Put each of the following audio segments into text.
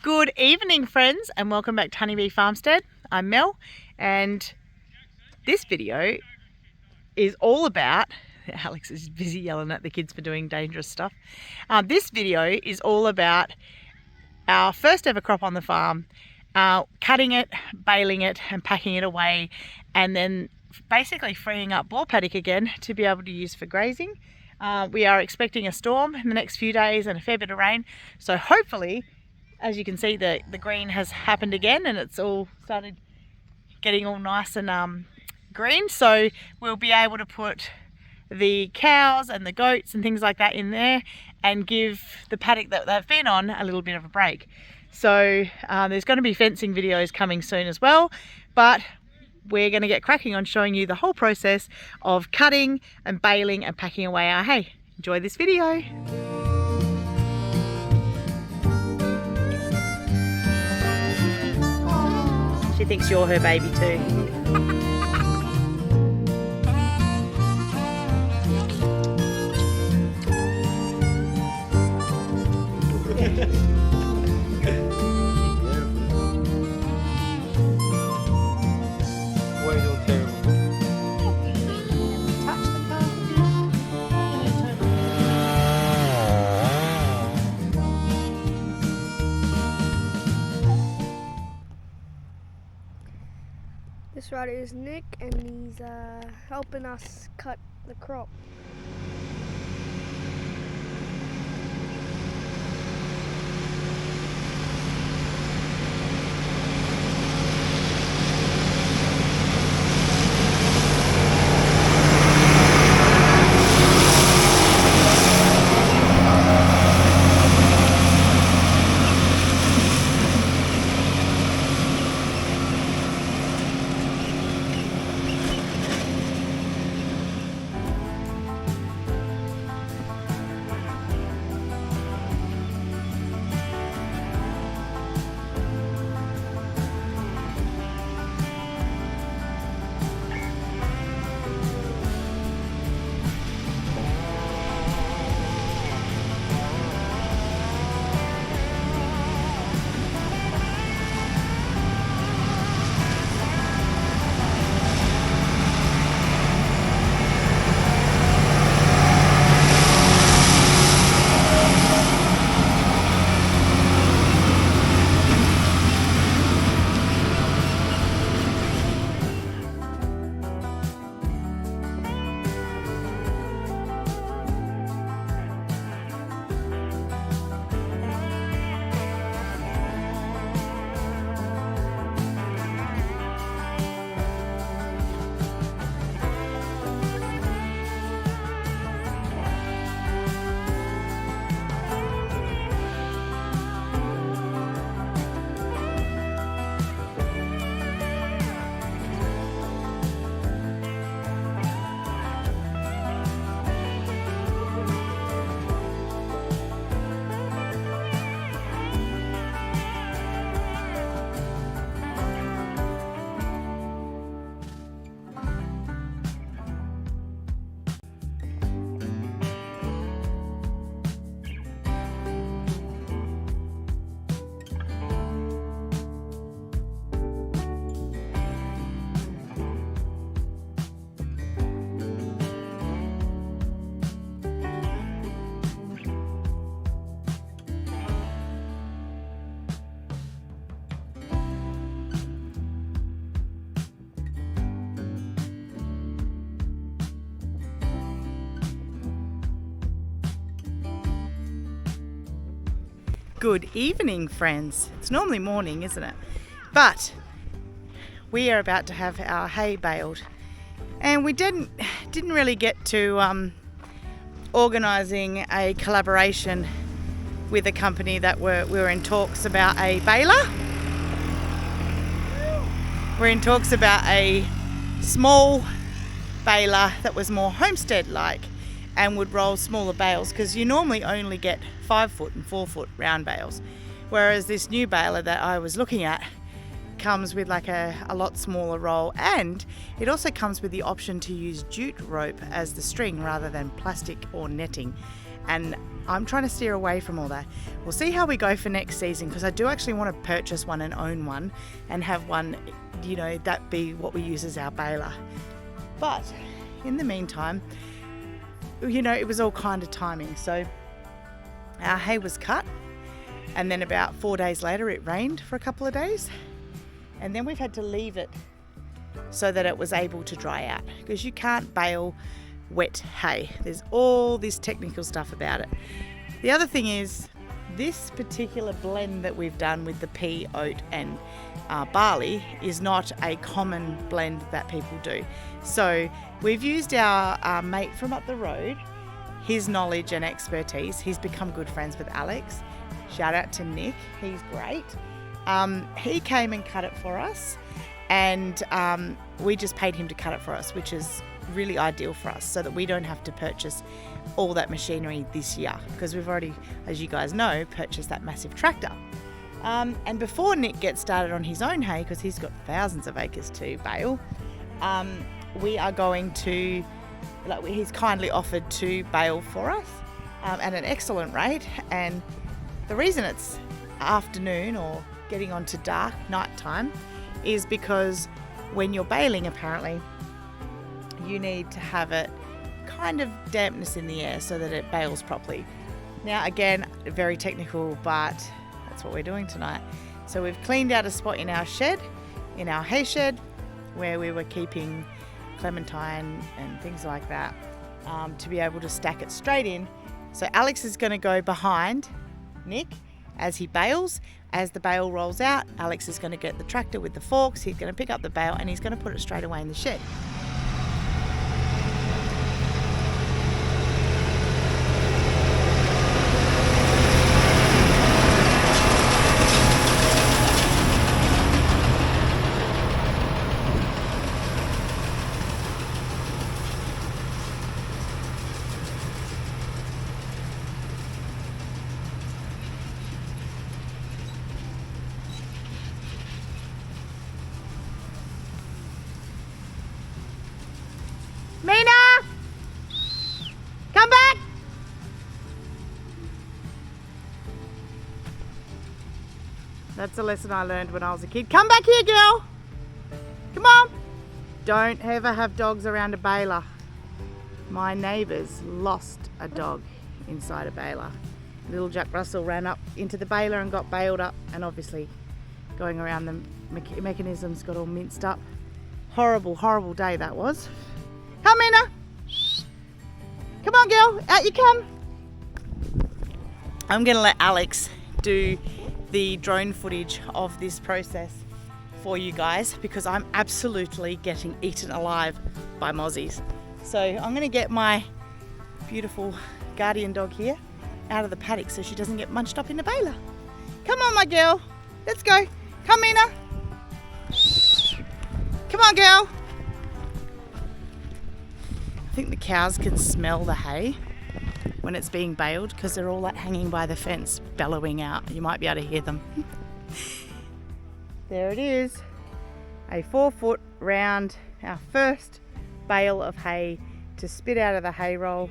Good evening, friends, and welcome back to Honeybee Farmstead. I'm Mel, and this video is all about, Alex is busy yelling at the kids for doing dangerous stuff. This video is all about our first ever crop on the farm, cutting it, baling it and packing it away, and then basically freeing up bore paddock again to be able to use for grazing. We are expecting a storm in the next few days and a fair bit of rain, so hopefully, as you can see, the green has happened again and it's all started getting all nice and green, so we'll be able to put the cows and the goats and things like that in there and give the paddock that they've been on a little bit of a break. So there's going to be fencing videos coming soon as well, but we're going to get cracking on showing you the whole process of cutting and baling and packing away our hay. Enjoy this video. She thinks you're her baby too. This rider is Nick, and he's helping us cut the crop. Good evening, friends. It's normally morning, isn't it? But we are about to have our hay baled, and we didn't really get to organising a collaboration with a company that we were in talks about a baler. We're in talks about a small baler that was more homestead-like and would roll smaller bales, because you normally only get 5 foot and 4 foot round bales, whereas this new baler that I was looking at comes with like a lot smaller roll, and it also comes with the option to use jute rope as the string rather than plastic or netting. And I'm trying to steer away from all that. We'll see how we go for next season, because I do actually want to purchase one and own one and have one, you know, that be what we use as our baler. But in the meantime, you know, it was all kind of timing. So our hay was cut, and then about 4 days later it rained for a couple of days, and then we've had to leave it so that it was able to dry out, because you can't bale wet hay. There's all this technical stuff about it. The other thing is, this particular blend that we've done with the pea, oat and barley is not a common blend that people do. So we've used our mate from up the road, his knowledge and expertise. He's become good friends with Alex. Shout out to Nick, he's great. He came and cut it for us, and we just paid him to cut it for us, which is really ideal for us, so that we don't have to purchase all that machinery this year, because we've already, as you guys know, purchased that massive tractor. And before Nick gets started on his own hay, because he's got thousands of acres to bale, we are going to, he's kindly offered to bale for us at an excellent rate. And the reason it's afternoon or getting on to dark nighttime is because when you're baling, apparently you need to have it kind of dampness in the air so that it bales properly. Now again, very technical, but that's what we're doing tonight. So we've cleaned out a spot in our shed, in our hay shed, where we were keeping clementine and things like that, to be able to stack it straight in. So Alex is going to go behind Nick as he bales. As the bale rolls out, Alex is going to get the tractor with the forks, he's going to pick up the bale and he's going to put it straight away in the shed. Mina! Come back! That's a lesson I learned when I was a kid. Come back here, girl! Come on! Don't ever have dogs around a baler. My neighbours lost a dog inside a baler. Little Jack Russell ran up into the baler and got bailed up, and obviously going around the mechanisms got all minced up. Horrible, horrible day that was. Come, Mina. Come on, girl. Out you come. I'm going to let Alex do the drone footage of this process for you guys, because I'm absolutely getting eaten alive by mozzies. So I'm going to get my beautiful guardian dog here out of the paddock so she doesn't get munched up in the baler. Come on, my girl. Let's go. Come, Mina. Come on, girl. I think the cows can smell the hay when it's being baled, because they're all like hanging by the fence bellowing out. You might be able to hear them. There it is, a 4-foot round, our first bale of hay to spit out of the hay roll.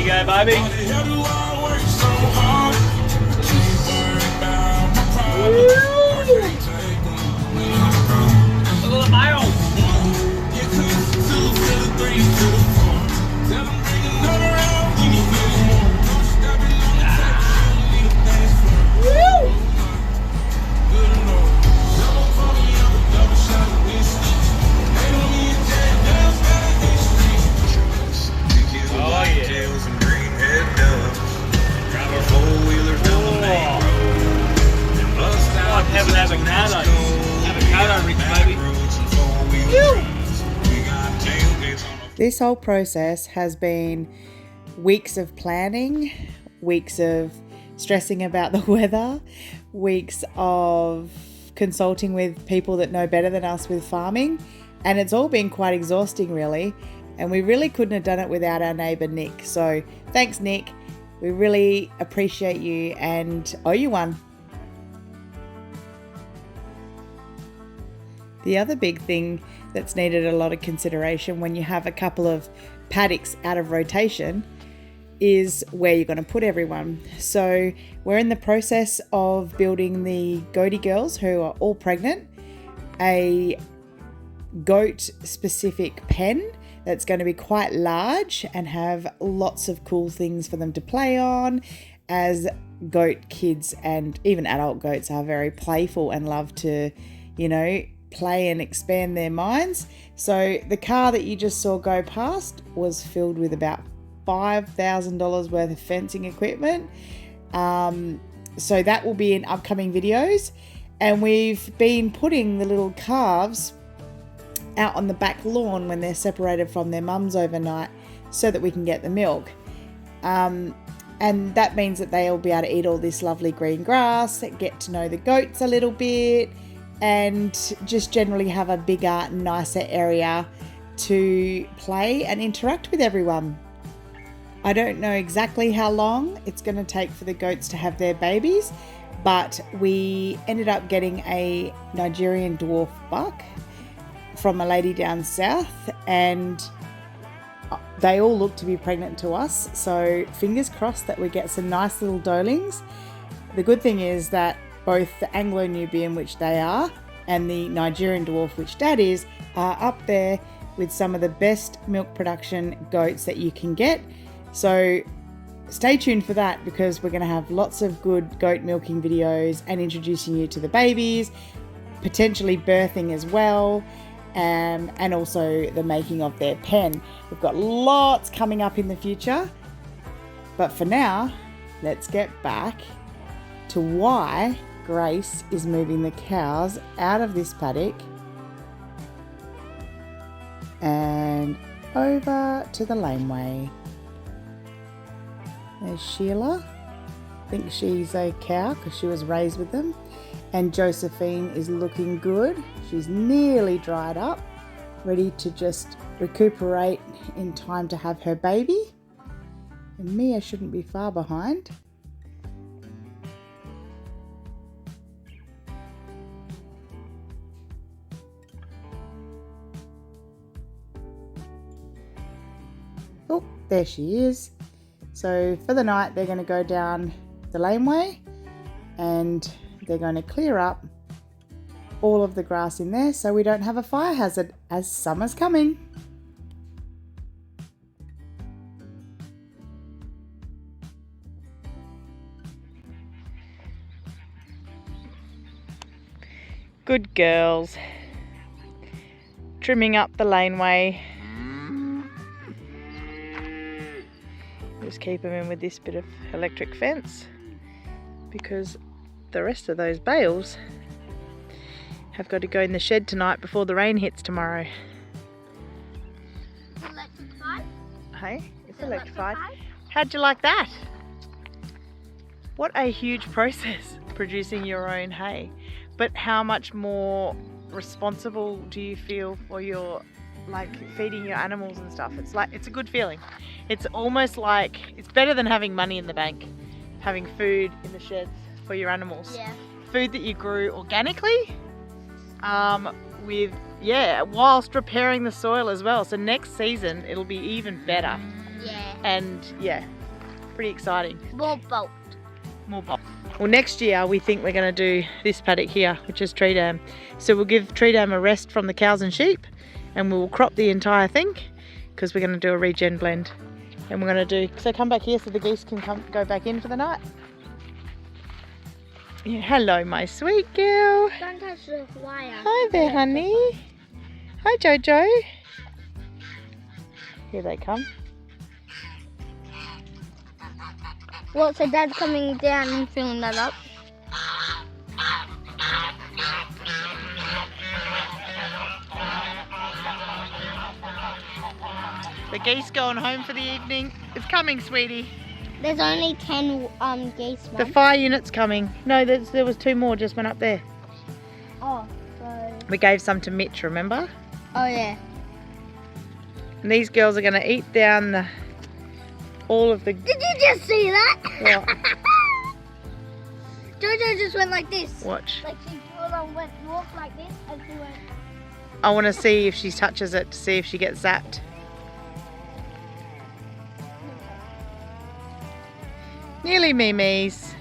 you go, baby. Look at the male. This whole process has been weeks of planning, weeks of stressing about the weather, weeks of consulting with people that know better than us with farming, and it's all been quite exhausting really, and we really couldn't have done it without our neighbour Nick. So thanks Nick, we really appreciate you and owe you one. The other big thing that's needed a lot of consideration when you have a couple of paddocks out of rotation is where you're going to put everyone. So we're in the process of building the goaty girls, who are all pregnant, a goat specific pen that's going to be quite large and have lots of cool things for them to play on, as goat kids and even adult goats are very playful and love to, you know, play and expand their minds. So the car that you just saw go past was filled with about $5,000 worth of fencing equipment. So that will be in upcoming videos. And we've been putting the little calves out on the back lawn when they're separated from their mums overnight so that we can get the milk. And that means that they'll be able to eat all this lovely green grass, get to know the goats a little bit, and just generally have a bigger, nicer area to play and interact with everyone. I don't know exactly how long it's going to take for the goats to have their babies, but we ended up getting a Nigerian dwarf buck from a lady down south, and they all look to be pregnant to us, so fingers crossed that we get some nice little doelings. The good thing is that both the Anglo-Nubian, which they are, and the Nigerian dwarf, which Dad is, are up there with some of the best milk production goats that you can get. So stay tuned for that, because we're going to have lots of good goat milking videos and introducing you to the babies, potentially birthing as well, and also the making of their pen. We've got lots coming up in the future, but for now, let's get back to why Grace is moving the cows out of this paddock and over to the laneway. There's Sheila. I think she's a cow because she was raised with them. And Josephine is looking good. She's nearly dried up, ready to just recuperate in time to have her baby. And Mia shouldn't be far behind. Oh, there she is. So for the night, they're going to go down the laneway and they're going to clear up all of the grass in there so we don't have a fire hazard as summer's coming. Good girls. Trimming up the laneway. Just keep them in with this bit of electric fence, because the rest of those bales have got to go in the shed tonight before the rain hits tomorrow. Electrified? Hey, it's electrified. How'd you like that? What a huge process, producing your own hay. But how much more responsible do you feel for your, like, feeding your animals and stuff? It's like, it's a good feeling. It's almost like, it's better than having money in the bank, having food in the sheds for your animals. Yeah. Food that you grew organically, whilst repairing the soil as well. So next season it'll be even better. Yeah. And yeah, pretty exciting. More bulk. More bulk. Well, next year we think we're going to do this paddock here, which is tree dam. So we'll give tree dam a rest from the cows and sheep, and we'll crop the entire thing because we're going to do a regen blend. And we're going to do, so come back here so the geese can go back in for the night. Yeah, hello, my sweet girl. Don't touch the wire. Hi there, honey. Hi, Jojo. Here they come. What, so Dad's coming down and filling that up? The geese going home for the evening. It's coming, sweetie. There's only 10 geese, Mum. The fire unit's coming. No, there was 2 more, just went up there. Oh, so... We gave some to Mitch, remember? Oh, yeah. And these girls are going to eat down all of the... Did you just see that? What? Jojo just went like this. Watch. Like she walked like this and she went... I want to see if she touches it to see if she gets zapped. Nearly, Mimi's.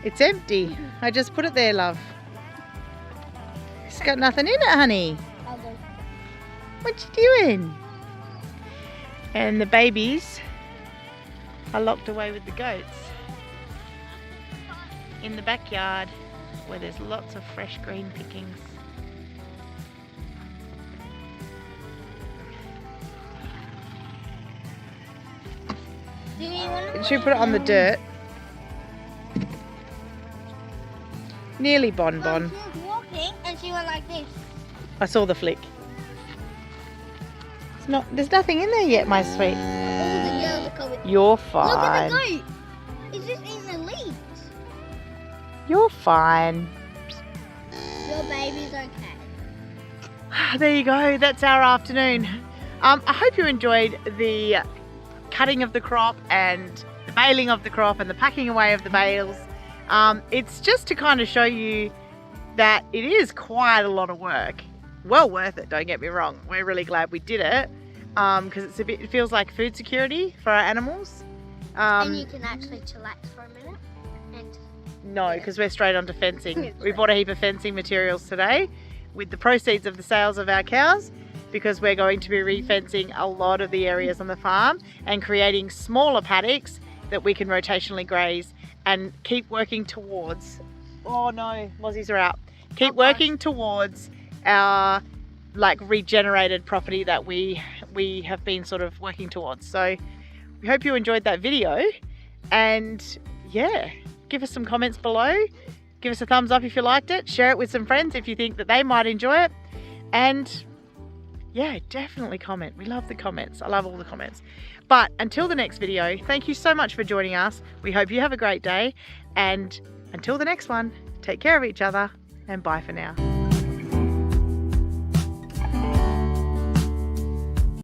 It's empty. I just put it there, love. It's got nothing in it, honey. What you doing? And the babies are locked away with the goats in the backyard where there's lots of fresh green pickings. Should we put it on the dirt? Nearly Bon Bon. She was walking and she went like this. I saw the flick. It's not. There's nothing in there yet, my sweet. You're fine. Look at the goat. It's just eating the leaves. You're fine. Your baby's okay. There you go. That's our afternoon. I hope you enjoyed the cutting of the crop and the baling of the crop and the packing away of the bales. It's just to kind of show you that it is quite a lot of work. Well worth it, don't get me wrong. We're really glad we did it because it feels like food security for our animals. And you can actually chillax for a minute. No, because we're straight onto fencing. We bought a heap of fencing materials today with the proceeds of the sales of our cows, because we're going to be re-fencing a lot of the areas on the farm and creating smaller paddocks that we can rotationally graze and keep working towards, oh no, mozzies are out. Keep working towards our like regenerated property that we have been sort of working towards. So we hope you enjoyed that video, and yeah, give us some comments below. Give us a thumbs up if you liked it. Share it with some friends if you think that they might enjoy it. And yeah, definitely comment. We love the comments. I love all the comments. But until the next video, thank you so much for joining us. We hope you have a great day. And until the next one, take care of each other and bye for now.